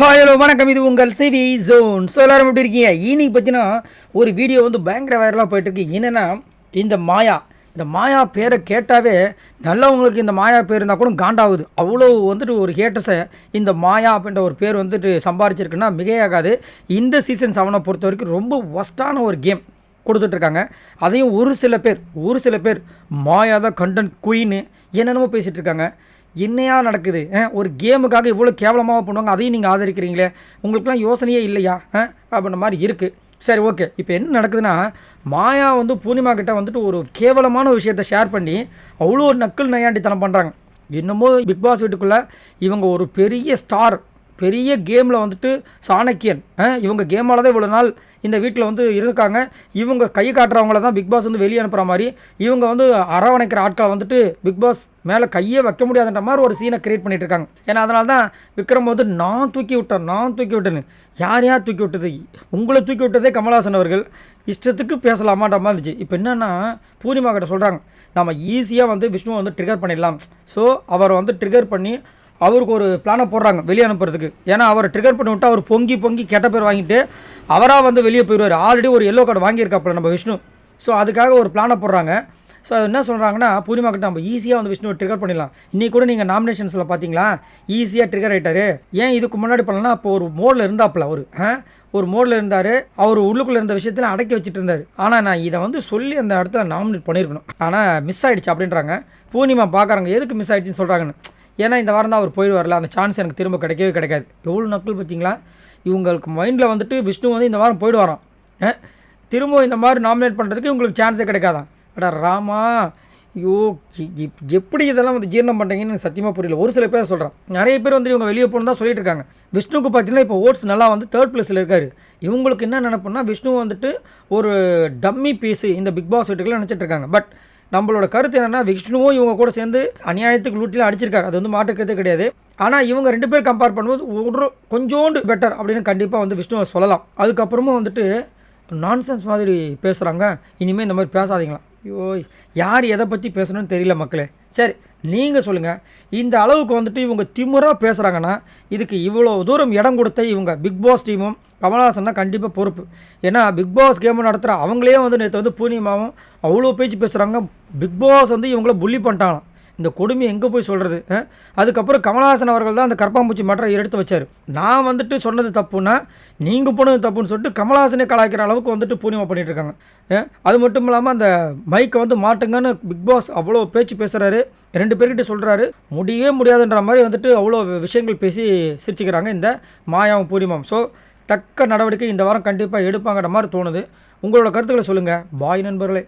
Hello வணக்கம், இது உங்கள் சிவி ஜோன். ஸோ எல்லாரும் எப்படி இருக்கீங்க? இன்னைக்கு பார்த்தீங்கன்னா ஒரு வீடியோ வந்து பயங்கர வைரலாக போயிட்டுருக்கு. என்னென்னா இந்த மாயா பேரை கேட்டாவே நல்லவங்களுக்கு இந்த மாயா பேர் இருந்தால் கூட காண்டாகுது. அவ்வளோ வந்துட்டு ஒரு ஹேட்டர்ஸை இந்த மாயா அப்படின்ற ஒரு பேர் வந்துட்டு சம்பாரிச்சிருக்குன்னா மிகையாகாது. இந்த சீசன் 7 பொறுத்த வரைக்கும் ரொம்ப ஒஸ்ட்டான ஒரு கேம் கொடுத்துட்ருக்காங்க. அதையும் ஒரு சில பேர் மாயா தான் கண்டென்ட் குயின்னு என்னென்னமோ பேசிகிட்டு இருக்காங்க. என்னையா நடக்குது? ஒரு கேமுக்காக இவ்வளோ கேவலமாக பண்ணுவாங்க, அதையும் நீங்கள் ஆதரிக்கிறீங்களே, உங்களுக்குலாம் யோசனையே இல்லையா அப்படின்ற மாதிரி இருக்குது. சரி, ஓகே. இப்போ என்ன நடக்குதுன்னா, மாயா வந்து பூர்ணிமா கிட்ட வந்துட்டு ஒரு கேவலமான விஷயத்தை ஷேர் பண்ணி அவ்வளோ ஒரு நக்கல் நையாண்டித்தனம் பண்ணுறாங்க. என்னமோ பிக் பாஸ் வீட்டுக்குள்ளே இவங்க ஒரு பெரிய ஸ்டார், பெரிய கேமில் வந்துட்டு சாணக்கியன், இவங்க கேமால் தான் இவ்வளோ நாள் இந்த வீட்டில் வந்து இருக்காங்க, இவங்க கை காட்டுறவங்கள தான் பிக் பாஸ் வந்து வெளியே அனுப்புகிற மாதிரி, இவங்க வந்து அரவணைக்கிற ஆட்களை வந்துட்டு பிக் பாஸ் மேலே கையே வைக்க முடியாதுன்ற மாதிரி ஒரு சீனை கிரியேட் பண்ணிட்டு இருக்காங்க. ஏன்னா அதனால தான் விக்ரம் வந்து நான் தூக்கி விட்டேன்னு. யார் தூக்கி விட்டது? உங்களை தூக்கி விட்டதே கமல்ஹாசன் அவர்கள். இஷ்டத்துக்கு பேசலாமான்ற மாதிரி இருந்துச்சு. இப்போ என்னென்னா பூர்ணிமா கிட்ட சொல்கிறாங்க, நம்ம ஈஸியாக வந்து விஷ்ணுவை வந்து ட்ரிகர் பண்ணிடலாம். ஸோ அவரை வந்து ட்ரிகர் பண்ணி அவருக்கு ஒரு பிளானை போடுறாங்க வெளியே அனுப்புறதுக்கு. ஏன்னா அவர் ட்ரிகர் பண்ணி விட்டு அவர் பொங்கி கெட்ட பேர் வாங்கிட்டு அவராக வந்து வெளியே போயிடுவார். ஆல்ரெடி ஒரு எல்லோ கார்டு வாங்கியிருக்காப்புல நம்ம விஷ்ணு. ஸோ அதுக்காக ஒரு பிளானை போடுறாங்க. ஸோ அது என்ன சொல்கிறாங்கன்னா, பூர்ணிமா கிட்ட நம்ம ஈஸியாக வந்து விஷ்ணுவை ட்ரிகர் பண்ணிடலாம். இன்றைக்கி கூட நீங்கள் நாமினேஷன்ஸில் பார்த்தீங்களா, ஈஸியாக ட்ரிகர் ஆகிட்டார். ஏன் இதுக்கு முன்னாடி பண்ணலன்னா, அப்போ ஒரு மோடில் இருந்தாப்புல ஒரு மோடில் இருந்தார். அவர் உள்ளுக்குள்ளே இருந்த விஷயத்தில் அடக்கி வச்சுட்டு இருந்தார். ஆனால் நான் இதை வந்து சொல்லி அந்த இடத்துல நாமினேட் பண்ணியிருக்கணும், ஆனால் மிஸ் ஆகிடுச்சு அப்படின்றாங்க. பூர்ணிமா பார்க்குறாங்க, எதுக்கு மிஸ் ஆகிடுச்சின்னு சொல்கிறாங்கன்னு. ஏன்னா இந்த வாரம் தான் அவர் போயிடுவார்ல, அந்த சான்ஸ் எனக்கு திரும்ப கிடைக்காது. எவ்வளோ நக்கல் பார்த்தீங்களா? இவங்களுக்கு மைண்டில் வந்துட்டு விஷ்ணு வந்து இந்த வாரம் போயிடுவாராம், திரும்ப இந்த மாதிரி நாமினேட் பண்ணுறதுக்கு இவங்களுக்கு சான்ஸே கிடைக்காதான். அடா ராமா, ஐயோ எப்படி இதெல்லாம் வந்து ஜீரணம் பண்ணுறீங்கன்னு எனக்கு சத்தியமாக புரியல. ஒரு சில பேர் சொல்கிறேன், நிறைய பேர் வந்து இவங்க வெளியே போகணும் தான் சொல்லிட்டு இருக்காங்க. விஷ்ணுக்கு பார்த்தீங்கன்னா இப்போ ஓட்ஸ் நல்லா வந்து 3rd பிளேஸில் இருக்கார். இவங்களுக்கு என்ன நினைப்புன்னா, விஷ்ணு வந்துட்டு ஒரு டம்மி பீஸு இந்த பிக் பாஸ் வீட்டுக்குள்ள நினச்சிட்டு இருக்காங்க. பட் நம்மளோட கருத்து என்னென்னா, விஷ்ணுவும் இவங்க கூட சேர்ந்து அநியாயத்துக்கு லூட்டிலாம் அடிச்சிருக்காரு, அது வந்து மாற்றுக்கிறதே கிடையாது. ஆனால் இவங்க 2 பேர் கம்பேர் பண்ணும்போது கொஞ்சோண்டு பெட்டர் அப்படின்னு கண்டிப்பாக வந்து விஷ்ணுவை சொல்லலாம். அதுக்கப்புறமும் வந்துட்டு நான்சென்ஸ் மாதிரி பேசுகிறாங்க. இனிமேல் இந்த மாதிரி பேசாதீங்களா? ஐயோ, யார் எதை பற்றி பேசணும்னு தெரியல மக்களே. சரி, நீங்கள் சொல்லுங்கள். இந்த அளவுக்கு வந்துட்டு இவங்க திமுறாக பேசுகிறாங்கன்னா, இதுக்கு இவ்வளோ தூரம் இடம் கொடுத்த இவங்க பிக் பாஸ் டீமும் கமல்ஹாசன் தான் கண்டிப்பாக பொறுப்பு. ஏன்னா பிக் பாஸ் கேம் நடத்துகிற அவங்களே வந்து நேற்று வந்து பூர்ணிமாவும் அவ்வளோ பேச்சு பேசுகிறாங்க. பிக் பாஸ் வந்து இவங்கள புள்ளி பண்ணிட்டாங்களாம். இந்த கொடுமை எங்கே போய் சொல்கிறது? அதுக்கப்புறம் கமல்ஹாசன் அவர்கள் தான் அந்த கற்பாம்பூச்சி மற்ற எடுத்து வச்சார். நான் வந்துட்டு சொன்னது தப்புன்னா நீங்கள் போனது தப்புன்னு சொல்லிட்டு கமல்ஹாசனே கலாய்க்கிற அளவுக்கு வந்துட்டு பூர்ணிமா பண்ணிகிட்ருக்காங்க. அது மட்டும் இல்லாமல் அந்த மைக்கை வந்து மாட்டுங்கன்னு பிக் பாஸ் அவ்வளோ பேச்சு பேசுகிறாரு. 2 பேர்கிட்ட சொல்கிறாரு, முடியவே முடியாதுன்ற மாதிரி வந்துட்டு அவ்வளோ விஷயங்கள் பேசி சிரிச்சுக்கிறாங்க இந்த மாயாவும் பூர்ணிமாவும். ஸோ தக்க நடவடிக்கை இந்த வாரம் கண்டிப்பாக எடுப்பாங்கிற மாதிரி தோணுது. உங்களோட கருத்துக்களை சொல்லுங்கள். பாய் நண்பர்களே.